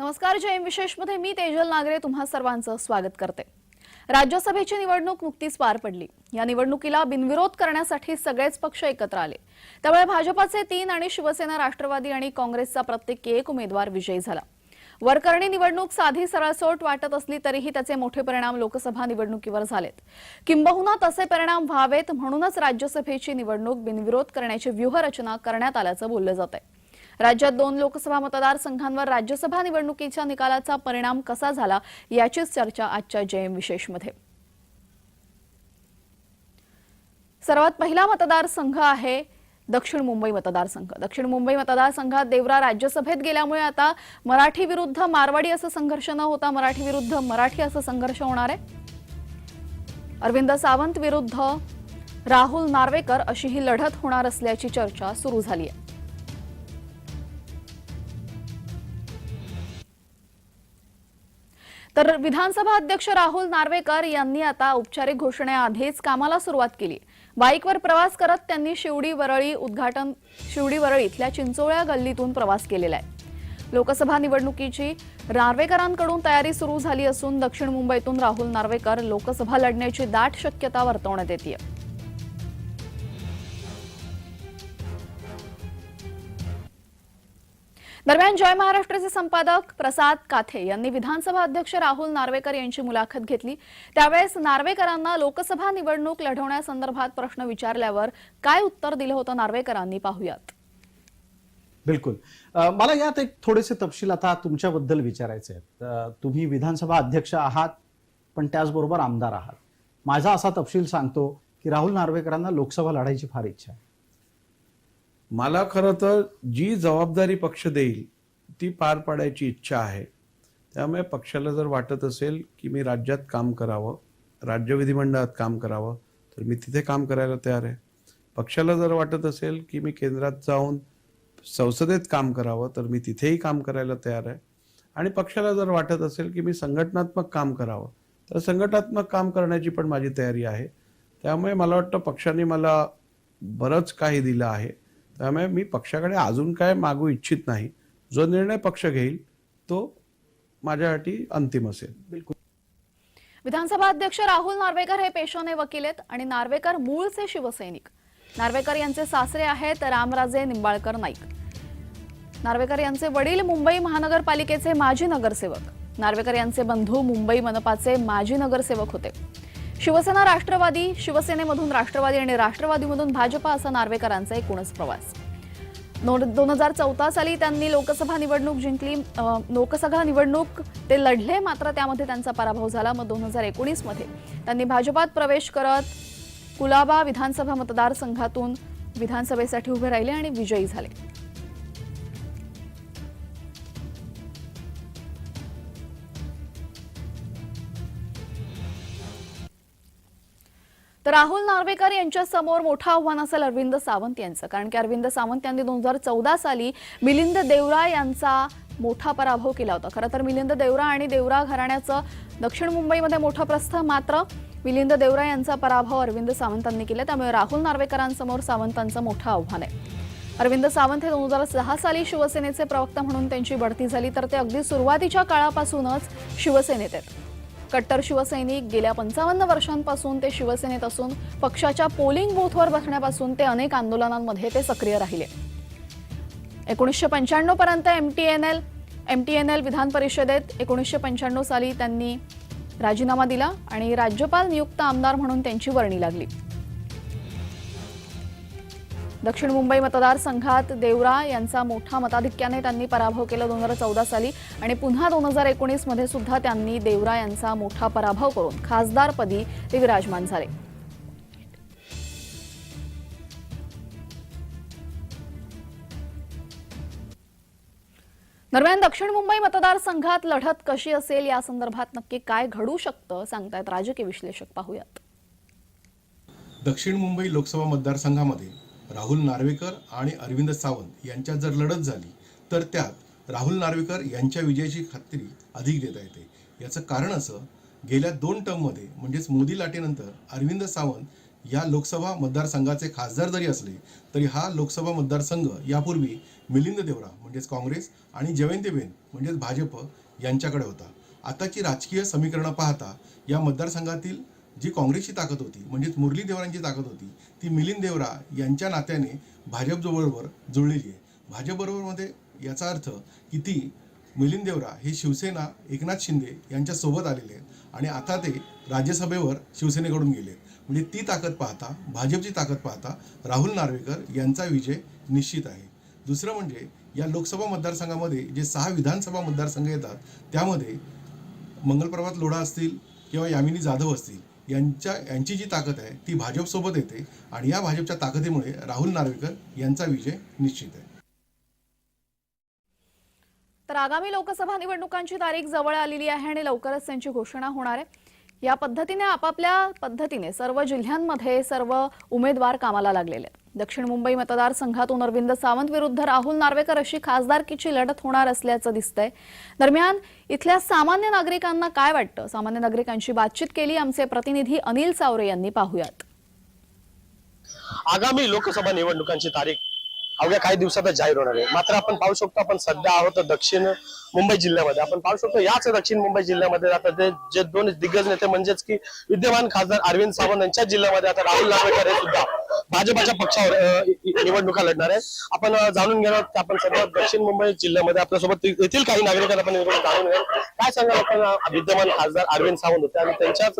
नमस्कार. जय विशेषमध्ये मी तेजल नागरे तुम्हा सर्वांचं स्वागत करते. राज्यसभेची निवडणूक नुकतीच पार पडली. या निवडणुकीला बिनविरोध करण्यासाठी सगळेच पक्ष एकत्र आले. त्यामुळे भाजपचे 3 आणि शिवसेना, राष्ट्रवादी आणि काँग्रेसचा प्रत्येकी एक उमेदवार विजयी झाला. वरकरणी निवडणूक साधी सरळसोट वाटत असली तरीही त्याचे मोठे परिणाम लोकसभा निवडणुकीवर झालेत. किंबहुना तसे परिणाम व्हावेत म्हणूनच राज्यसभेची निवडणूक बिनविरोध करण्याची व्यूहरचना करण्यात आल्याचं बोललं जातंय. राज्यात 2 लोकसभा मतदारसंघांवर राज्यसभा निवडणुकीच्या निकालाचा परिणाम कसा झाला याचीच चर्चा आजच्या जेएम विशेषमध्ये. सर्वात पहिला मतदारसंघ आहे दक्षिण मुंबई मतदारसंघ. दक्षिण मुंबई मतदारसंघात देवरा राज्यसभेत गेल्यामुळे आता मराठी विरुद्ध मारवाडी असा संघर्ष न होता मराठी विरुद्ध मराठी असा संघर्ष होणार आहे. अरविंद सावंत विरुद्ध राहुल नार्वेकर अशी ही लढत होणार असल्याची चर्चा सुरू झाली आहे. तर विधानसभा अध्यक्ष राहुल नार्वेकर यांनी आता औपचारिक घोषणेआधीच कामाला सुरुवात केली. बाईकवर प्रवास करत त्यांनी शिवडी वरळी इथल्या चिंचोळ्या गल्लीतून प्रवास केलेला आहे. लोकसभा निवडणुकीची नार्वेकरांकडून तयारी सुरू झाली असून दक्षिण मुंबईतून राहुल नार्वेकर लोकसभा लढण्याची दाट शक्यता वर्तवण्यात येते. दरम्यान जय महाराष्ट्राचे संपादक प्रसाद काथे यांनी विधानसभा अध्यक्ष राहुल नार्वेकर यांची मुलाखत घेतली. त्यावेळेस नार्वेकरांना लोकसभा निवडणूक लढवण्यासंदर्भात प्रश्न विचारल्यावर काय उत्तर दिलं होतं नार्वेकरांनी पाहूयात. बिलकुल. मला यात एक थोडेसे तपशील आता तुमच्याबद्दल विचारायचे आहेत. तुम्ही विधानसभा अध्यक्ष आहात पण त्याचबरोबर आमदार आहात. माझा असा तपशील सांगतो की राहुल नार्वेकरांना लोकसभा लढायची फार इच्छा आहे. मला खरं तर जी जबाबदारी पक्ष देईल ती पार पाडायची इच्छा आहे. त्यामुळे पक्षाला जर वाटत असेल की मी राज्यात काम करावं, राज्य विधिमंडळात काम करावं, तर मी तिथे काम करायला तयार आहे. पक्षाला जर वाटत असेल की मी केंद्रात जाऊन संसदेत काम करावं, तर मी तिथेही काम करायला तयार आहे. आणि पक्षाला जर वाटत असेल की मी संघटनात्मक काम करावं, तर संघटनात्मक काम करण्याची पण माझी तयारी आहे. त्यामुळे मला वाटतं पक्षाने मला बरंच काही दिलं आहे. त्यामुळे मी पक्षाकडे अजून काय मागू इच्छित नाही. जो निर्णय पक्ष घेईल तो माझ्यासाठी अंतिम असेल. बिलकुल. विधानसभा अध्यक्ष राहुल नार्वेकर हे पेशाने वकील आहेत आणि नार्वेकर मूळचे शिवसैनिक. नार्वेकर यांचे सासरे आहेत रामराजे निंबाळकर नाईक. नार्वेकर यांचे वडील मुंबई महानगरपालिकेचे माजी नगरसेवक. नार्वेकर यांचे बंधू मुंबई मनपाचे माजी नगरसेवक होते. शिवसेना, राष्ट्रवादी, शिवसेनेमधून राष्ट्रवादी आणि राष्ट्रवादीमधून भाजपा असा नार्वेकरांचा एकूणच प्रवास. 2014 साली त्यांनी लोकसभा निवडणूक जिंकली. लोकसभा निवडणूक ते लढले, मात्र त्यामध्ये त्यांचा पराभव झाला. मग 2019 मध्ये त्यांनी भाजपात प्रवेश करत कुलाबा विधानसभा मतदारसंघातून विधानसभेसाठी उभे राहिले आणि विजयी झाले. तर राहुल नार्वेकर यांच्या समोर मोठं आव्हान असेल अरविंद सावंत यांचं. कारण की अरविंद सावंत यांनी 2014 साली मिलिंद देवरा यांचा मोठा पराभव केला होता. खरं तर मिलिंद देवरा आणि देवरा घराण्याचं दक्षिण मुंबईमध्ये मोठं प्रस्थ, मात्र मिलिंद देवरा यांचा पराभव अरविंद सावंतांनी केला. त्यामुळे राहुल नार्वेकरांसमोर सावंतांचं मोठं आव्हान आहे. अरविंद सावंत हे 2006 साली शिवसेनेचे प्रवक्ता म्हणून त्यांची बढती झाली. तर ते अगदी सुरुवातीच्या काळापासूनच शिवसेनेत आहेत. कट्टर शिवसैनिक. गेल्या 55 वर्षांपासून ते शिवसेनेत असून पक्षाच्या पोलिंग बूथवर बसण्यापासून ते अनेक आंदोलनांमध्ये ते सक्रिय राहिले. 1995 पर्यंत एमटीएनएल विधान परिषदेत 1995 साली त्यांनी राजीनामा दिला आणि राज्यपाल नियुक्त आमदार म्हणून त्यांची वर्णी लागली. दक्षिण मुंबई मतदारसंघात देवरा यांचा मोठ्या मताधिक्याने त्यांनी पराभव केला 2014 साली आणि पुन्हा 2019 मध्ये सुद्धा त्यांनी देवरा यांचा मोठा पराभव करून खासदारपदी ते विराजमान झाले. दरम्यान दक्षिण मुंबई मतदारसंघात लढत कशी असेल या संदर्भात नक्की काय घडू शकतं सांगतायत राजकीय विश्लेषक. पाहूयात. दक्षिण मुंबई लोकसभा मतदारसंघामध्ये राहुल नार्वेकर आणि अरविंद सावंत यांच्यात जर लढत झाली तर त्यात राहुल नार्वेकर यांच्या विजयाची खात्री अधिक देता येते. याचं कारण असं, गेल्या 2 टर्ममध्ये म्हणजेच मोदी लाटेनंतर अरविंद सावंत या लोकसभा मतदारसंघाचे खासदार जरी असले तरी हा लोकसभा मतदारसंघ यापूर्वी मिलिंद देवरा म्हणजेच काँग्रेस आणि जयंतीबेन म्हणजेच भाजप यांच्याकडे होता. आताची राजकीय समीकरणं पाहता या मतदारसंघातील जी काँग्रेसची ताकद होती म्हणजेच मुरली देवरांची ताकद होती ती मिलिंद देवरा यांच्या नात्याने भाजपबरोबर जुळलेली आहे. भाजपबरोबरमध्ये याचा अर्थ की ती मिलिंद देवरा हे शिवसेना एकनाथ शिंदे यांच्या सोबत आलेले आहेत आणि आता ते राज्यसभेवर शिवसेनेकडून गेले आहेत. म्हणजे ती ताकद पाहता, भाजपची ताकद पाहता राहुल नार्वेकर यांचा विजय निश्चित आहे. दुसरं म्हणजे या लोकसभा मतदारसंघामध्ये जे 6 विधानसभा मतदारसंघ येतात त्यामध्ये मंगलप्रभात लोढा असतील किंवा यामिनी जाधव असतील यांची जी ताकद आहे ती भाजपसोबत येते आणि या भाजपच्या ताकदीमुळे राहुल नार्वेकर यांचा विजय निश्चित आहे. तर आगामी लोकसभा निवडणुकांची तारीख जवळ आलेली आहे आणि लवकरच त्यांची घोषणा होणार आहे. या पद्धतीने आपापल्या पद्धतीने सर्व जिल्ह्यांमध्ये सर्व उमेदवार कामाला लागलेले आहेत. दक्षिण मुंबई मतदारसंघातून अरविंद सावंत विरुद्ध राहुल नार्वेकर अशी खासदारकीची लढत होणार असल्याचं दिसतंय. दरम्यान इथल्या सामान्य नागरिकांना काय वाटतं, सामान्य नागरिकांची बातचीत केली आमचे प्रतिनिधी अनिल सावरे यांनी. पाहूयात. आगामी लोकसभा निवडणुकांची तारीख अवघ्या काही दिवसातच जाहीर होणार आहे. मात्र आपण पाहू शकतो, आपण सध्या आहोत दक्षिण मुंबई जिल्ह्यामध्ये. आपण पाहू शकतो याच दक्षिण मुंबई जिल्ह्यामध्ये आता ते जे 2 दिग्गज नेते म्हणजेच की विद्यमान खासदार अरविंद सावंत यांच्या जिल्ह्यामध्ये आता राहुल नार्वेकर हे सुद्धा भाजपाच्या पक्षावर निवडणुका लढणार आहे. आपण जाणून घेणार आहोत. आपण सध्या दक्षिण मुंबई जिल्ह्यामध्ये आपल्यासोबत येथील काही नागरिकांना आपण जाणून घेणार. काय सांगाल आपण, विद्यमान खासदार अरविंद सावंत होते आणि त्यांच्याच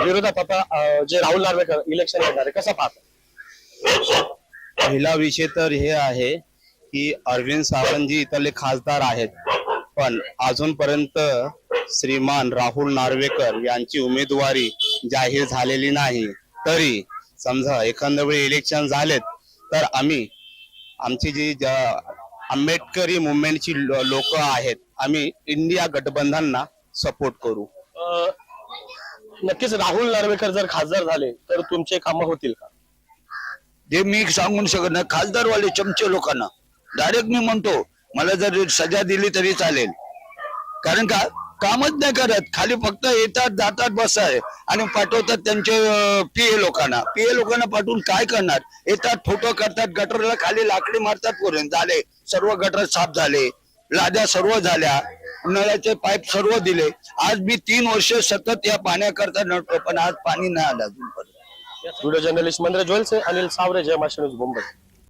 विरोधात आता जे राहुल नार्वेकर इलेक्शन लढणार आहे, कसं पाहता? पहिला विषय तर हे आहे की अरविंद सावंतजी इथले खासदार आहेत, पण अजूनपर्यंत श्रीमान राहुल नार्वेकर यांची उमेदवारी जाहीर झालेली नाही. तरी समजा एखाद्या वेळी इलेक्शन झालेत तर आम्ही आमची जी आंबेडकरी मुवमेंटची लोक आहेत, आम्ही इंडिया गठबंधनना सपोर्ट करू. नक्कीच राहुल नार्वेकर जर खासदार झाले तर तुमचे कामं होतील का? जे मी सांगून शकत नाही. खासदारवाले चमचे लोकांना डायरेक्ट मी म्हणतो, मला जर सजा दिली तरी चालेल, कारण का कामच नाही करत. खाली फक्त येतात जातात बसाय आणि पाठवतात त्यांचे पीए लोकांना पाठवून काय करणार? येतात फोटो करतात, गटरला खाली लाकडी मारतात, पर्यंत झाले सर्व गटर साफ झाले, लाद्या सर्व झाल्या, नळाचे पाईप सर्व दिले. आज मी 3 वर्ष सतत या पाण्याकरता नडतो, पण आज पाणी नाही आलं अजूनपर्यंत. व्हिडिओ जर्नलिस्ट मंद्र ज्वेल से अनिल सावरे, जय महाराष्ट्र न्यूज मुंबई.